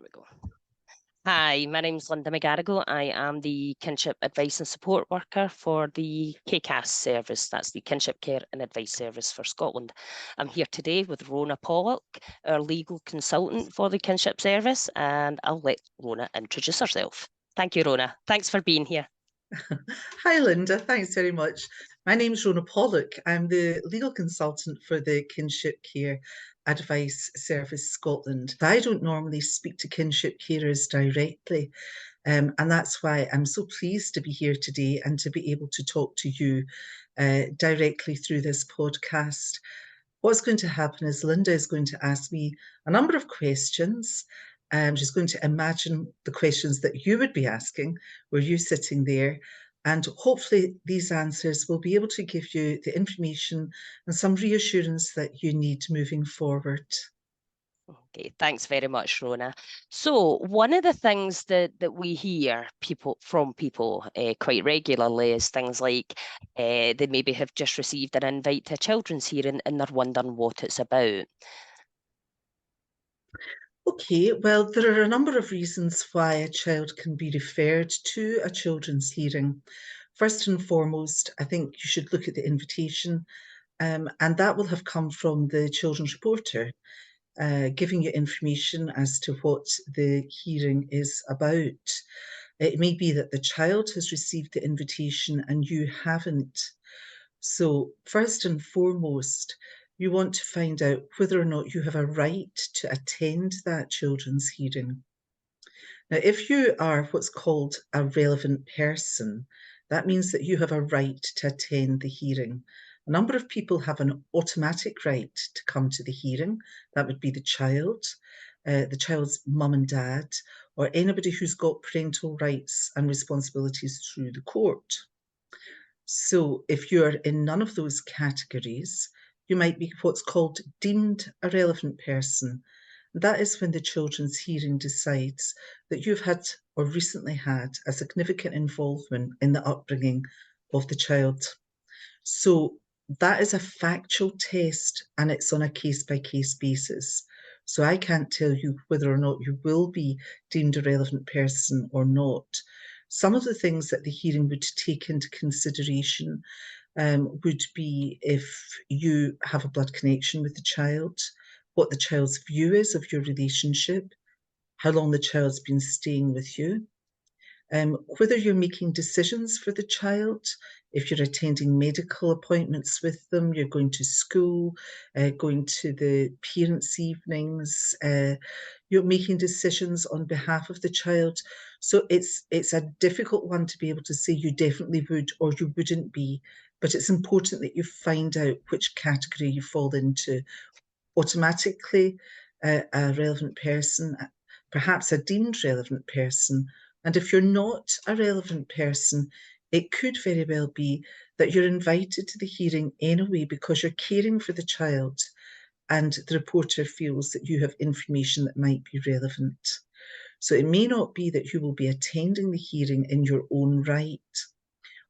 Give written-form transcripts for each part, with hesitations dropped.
we go. Hi, my name's Linda McGarrigle. I am the Kinship Advice and Support Worker for the KCASS service. That's the Kinship Care and Advice Service for Scotland. I'm here today with Rhona Pollock, our legal consultant for the Kinship Service, and I'll let Rhona introduce herself. Thank you, Rhona. Thanks for being here. Hi, Linda. Thanks very much. My name is Rhona Pollock. I'm the legal consultant for the Kinship Care Advice Service Scotland. I don't normally speak to kinship carers directly, and that's why I'm so pleased to be here today and to be able to talk to you directly through this podcast. What's going to happen is Linda is going to ask me a number of questions. She's going to imagine the questions that you would be asking were you sitting there. And hopefully these answers will be able to give you the information and some reassurance that you need moving forward. Okay, thanks very much, Rhona. So one of the things that we hear from people quite regularly is things like they maybe have just received an invite to a children's hearing and they're wondering what it's about. Okay, well, there are a number of reasons why a child can be referred to a children's hearing. First and foremost, I think you should look at the invitation, and that will have come from the children's reporter, giving you information as to what the hearing is about. It may be that the child has received the invitation and you haven't. So, first and foremost, you want to find out whether or not you have a right to attend that children's hearing. Now, if you are what's called a relevant person, that means that you have a right to attend the hearing. A number of people have an automatic right to come to the hearing. That would be the child's mum and dad, or anybody who's got parental rights and responsibilities through the court. So if you're in none of those categories, you might be what's called deemed a relevant person. That is when the children's hearing decides that you've had or recently had a significant involvement in the upbringing of the child. So that is a factual test and it's on a case-by-case basis. So I can't tell you whether or not you will be deemed a relevant person or not. Some of the things that the hearing would take into consideration would be if you have a blood connection with the child, what the child's view is of your relationship, how long the child's been staying with you, whether you're making decisions for the child, if you're attending medical appointments with them, you're going to school, going to the parents' evenings, you're making decisions on behalf of the child. So it's a difficult one to be able to say you definitely would or you wouldn't be, but it's important that you find out which category you fall into. Automatically, a relevant person, perhaps a deemed relevant person. And if you're not a relevant person, it could very well be that you're invited to the hearing anyway because you're caring for the child and the reporter feels that you have information that might be relevant. So it may not be that you will be attending the hearing in your own right.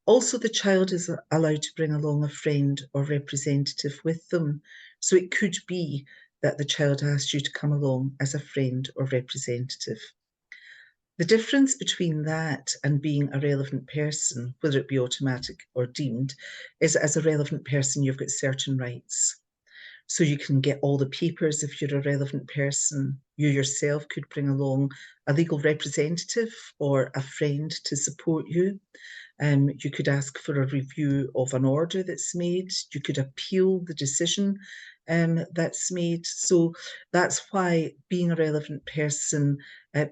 Also, the child is allowed to bring along a friend or representative with them. So it could be that the child asks you to come along as a friend or representative. The difference between that and being a relevant person, whether it be automatic or deemed, is that as a relevant person, you've got certain rights. So you can get all the papers if you're a relevant person. You yourself could bring along a legal representative or a friend to support you. You could ask for a review of an order that's made. You could appeal the decision that's made. So that's why being a relevant person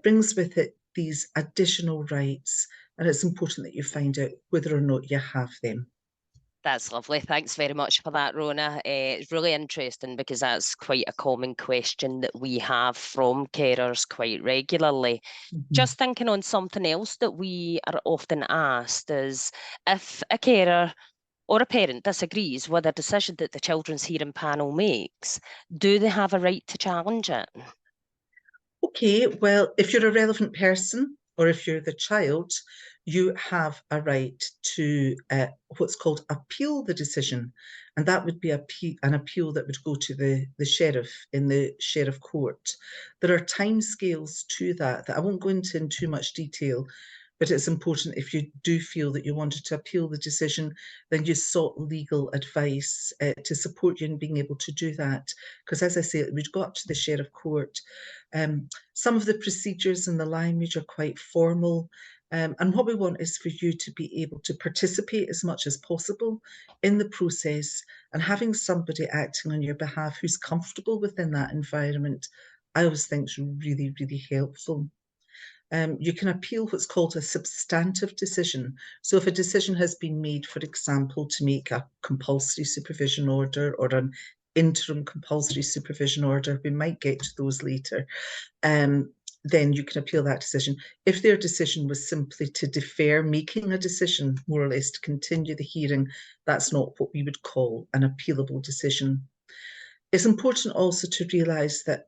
brings with it these additional rights, and it's important that you find out whether or not you have them. That's lovely. Thanks very much for that, Rhona. It's really interesting because that's quite a common question that we have from carers quite regularly. Mm-hmm. Just thinking on something else that we are often asked is if a carer or a parent disagrees with a decision that the children's hearing panel makes, do they have a right to challenge it? Okay, well, if you're a relevant person or if you're the child, you have a right to what's called appeal the decision. And that would be an appeal that would go to the sheriff in the sheriff court. There are timescales to that I won't go into in too much detail, but it's important if you do feel that you wanted to appeal the decision, then you sought legal advice to support you in being able to do that. Because as I say, it would go up to the sheriff court. Some of the procedures in the language are quite formal. And what we want is for you to be able to participate as much as possible in the process, and having somebody acting on your behalf who's comfortable within that environment, I always think is really, really helpful. You can appeal what's called a substantive decision. So if a decision has been made, for example, to make a compulsory supervision order or an interim compulsory supervision order, we might get to those later, then you can appeal that decision. If their decision was simply to defer making a decision, more or less to continue the hearing, that's not what we would call an appealable decision. It's important also to realise that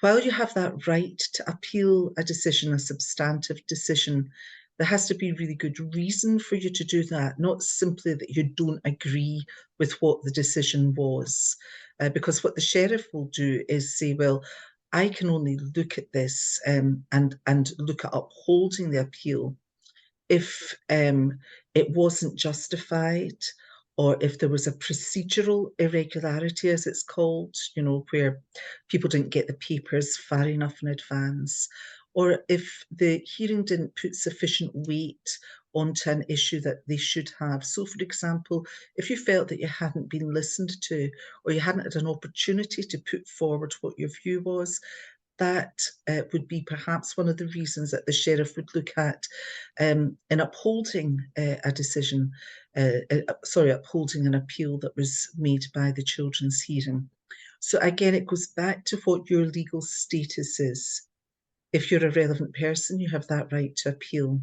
while you have that right to appeal a decision, a substantive decision, there has to be really good reason for you to do that, not simply that you don't agree with what the decision was. Because what the sheriff will do is say, well, I can only look at this and look at upholding the appeal if it wasn't justified, or if there was a procedural irregularity, as it's called, where people didn't get the papers far enough in advance, or if the hearing didn't put sufficient weight onto an issue that they should have. So, for example, if you felt that you hadn't been listened to, or you hadn't had an opportunity to put forward what your view was, that would be perhaps one of the reasons that the sheriff would look at in upholding a decision, upholding an appeal that was made by the children's hearing. So again, it goes back to what your legal status is. If you're a relevant person, you have that right to appeal.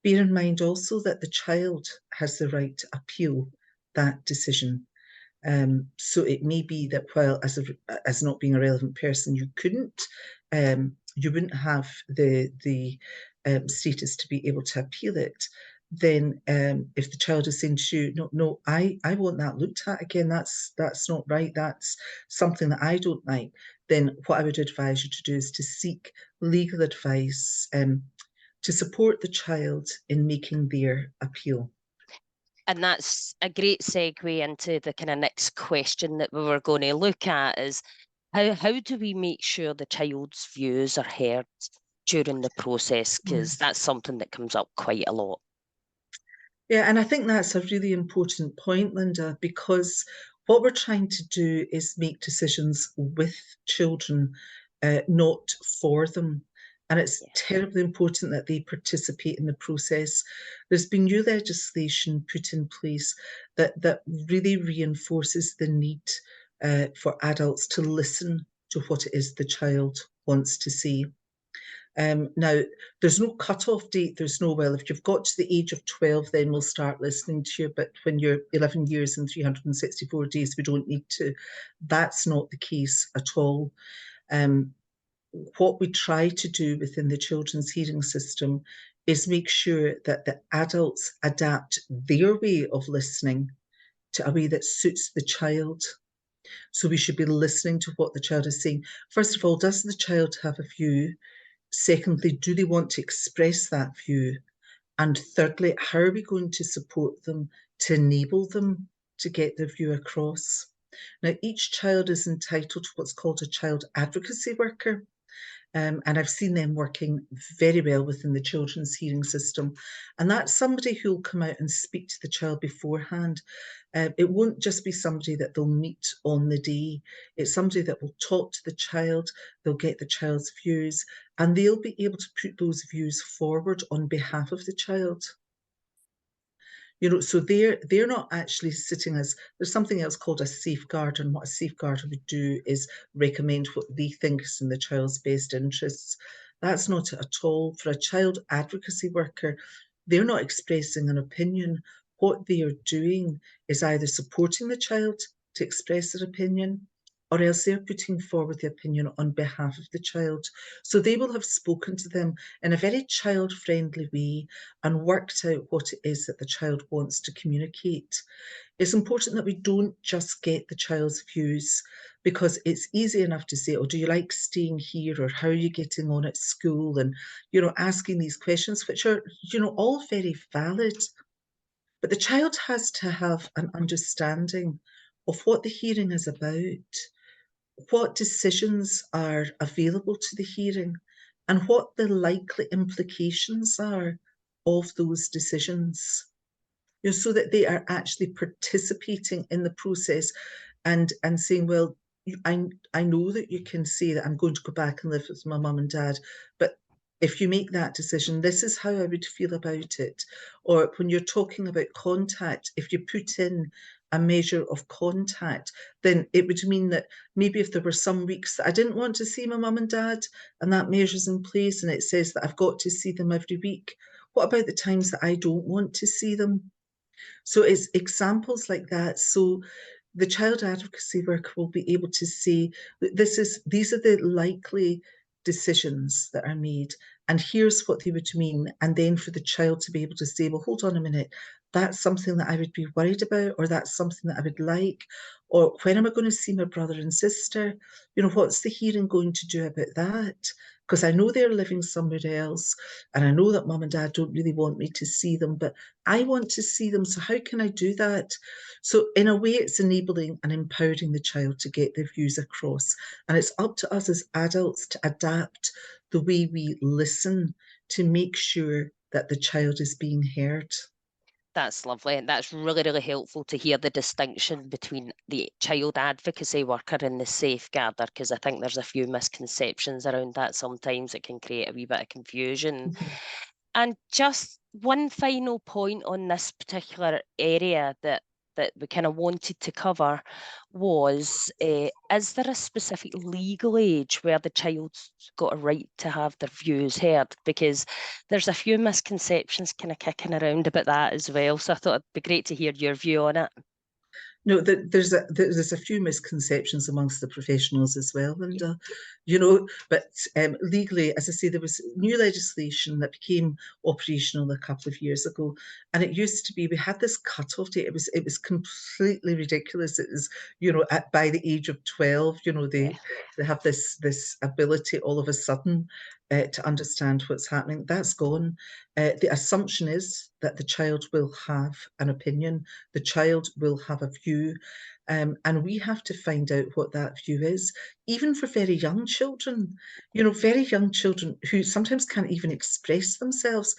Bear in mind also that the child has the right to appeal that decision. So it may be that while as not being a relevant person, you couldn't, you wouldn't have the status to be able to appeal it. Then, if the child is saying to you, no, I want that looked at again. That's not right. That's something that I don't like. Then, what I would advise you to do is to seek legal advice to support the child in making their appeal. And that's a great segue into the kind of next question that we were going to look at is how do we make sure the child's views are heard during the process? Because that's something that comes up quite a lot. Yeah, and I think that's a really important point, Linda, because what we're trying to do is make decisions with children, not for them. And it's terribly important that they participate in the process. There's been new legislation put in place that really reinforces the need for adults to listen to what it is the child wants to say. Now, there's no cut-off date. There's no, well, if you've got to the age of 12, then we'll start listening to you. But when you're 11 years and 364 days, we don't need to. That's not the case at all. What we try to do within the children's hearing system is make sure that the adults adapt their way of listening to a way that suits the child. So we should be listening to what the child is saying. First of all, does the child have a view? Secondly, do they want to express that view? And thirdly, how are we going to support them to enable them to get their view across? Now, each child is entitled to what's called a child advocacy worker. And I've seen them working very well within the children's hearing system. And that's somebody who'll come out and speak to the child beforehand. It won't just be somebody that they'll meet on the day. It's somebody that will talk to the child, they'll get the child's views, and they'll be able to put those views forward on behalf of the child. So they're not actually sitting as, there's something else called a safeguard, and what a safeguarder would do is recommend what they think is in the child's best interests. That's not it at all. For a child advocacy worker, they're not expressing an opinion. What they are doing is either supporting the child to express their opinion, or else they're putting forward the opinion on behalf of the child. So they will have spoken to them in a very child-friendly way and worked out what it is that the child wants to communicate. It's important that we don't just get the child's views, because it's easy enough to say, oh, do you like staying here, or how are you getting on at school, and asking these questions, which are all very valid. But the child has to have an understanding of what the hearing is about, what decisions are available to the hearing, and what the likely implications are of those decisions, so that they are actually participating in the process, and saying, well, I know that you can say that I'm going to go back and live with my mum and dad, but if you make that decision, this is how I would feel about it. Or when you're talking about contact, if you put in a measure of contact, then it would mean that maybe if there were some weeks that I didn't want to see my mum and dad, and that measure's in place and it says that I've got to see them every week, what about the times that I don't want to see them? So it's examples like that. So the child advocacy worker will be able to say that these are the likely decisions that are made, and here's what they would mean. And then for the child to be able to say, well, hold on a minute, that's something that I would be worried about, or that's something that I would like, or when am I going to see my brother and sister? What's the hearing going to do about that? Because I know they're living somewhere else, and I know that mum and dad don't really want me to see them, but I want to see them. So how can I do that? So in a way, it's enabling and empowering the child to get their views across. And it's up to us as adults to adapt the way we listen to make sure that the child is being heard. That's lovely. And that's really, really helpful to hear the distinction between the child advocacy worker and the safeguarder, because I think there's a few misconceptions around that. Sometimes it can create a wee bit of confusion. Mhm. And just one final point on this particular area that we kind of wanted to cover was, is there a specific legal age where the child's got a right to have their views heard? Because there's a few misconceptions kind of kicking around about that as well. So I thought it'd be great to hear your view on it. No, there's a few misconceptions amongst the professionals as well, and but legally, as I say, there was new legislation that became operational a couple of years ago, and it used to be we had this cut-off date. It was completely ridiculous. It was by the age of 12, Yeah, they have this ability all of a sudden to understand what's happening. That's gone. The assumption is that the child will have an opinion, the child will have a view, and we have to find out what that view is, even for very young children. Very young children who sometimes can't even express themselves,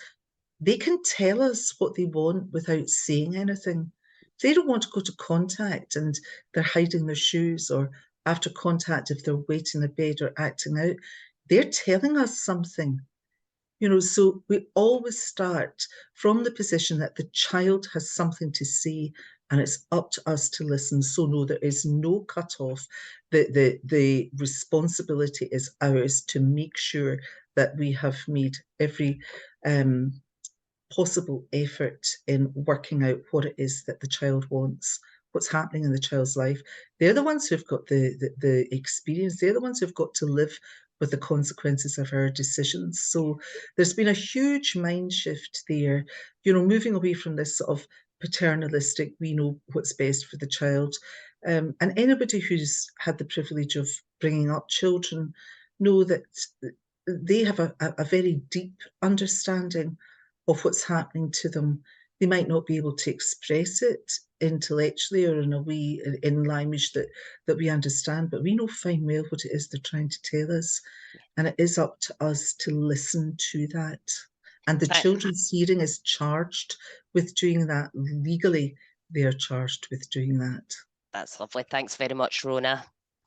they can tell us what they want without saying anything. If they don't want to go to contact and they're hiding their shoes, or after contact, if they're wet in the bed or acting out, they're telling us something. So we always start from the position that the child has something to say, and it's up to us to listen. So no, there is no cut-off. The responsibility is ours to make sure that we have made every possible effort in working out what it is that the child wants, what's happening in the child's life. They're the ones who've got the experience. They're the ones who've got to live with the consequences of our decisions. So there's been a huge mind shift there, moving away from this sort of paternalistic, we know what's best for the child. And anybody who's had the privilege of bringing up children know that they have a very deep understanding of what's happening to them. They might not be able to express it intellectually or in a way in language that we understand, but we know fine well what it is they're trying to tell us. And it is up to us to listen to that. And the that, children's hearing is charged with doing that. Legally, they are charged with doing that. that's lovely. Thanks very much, Rhona.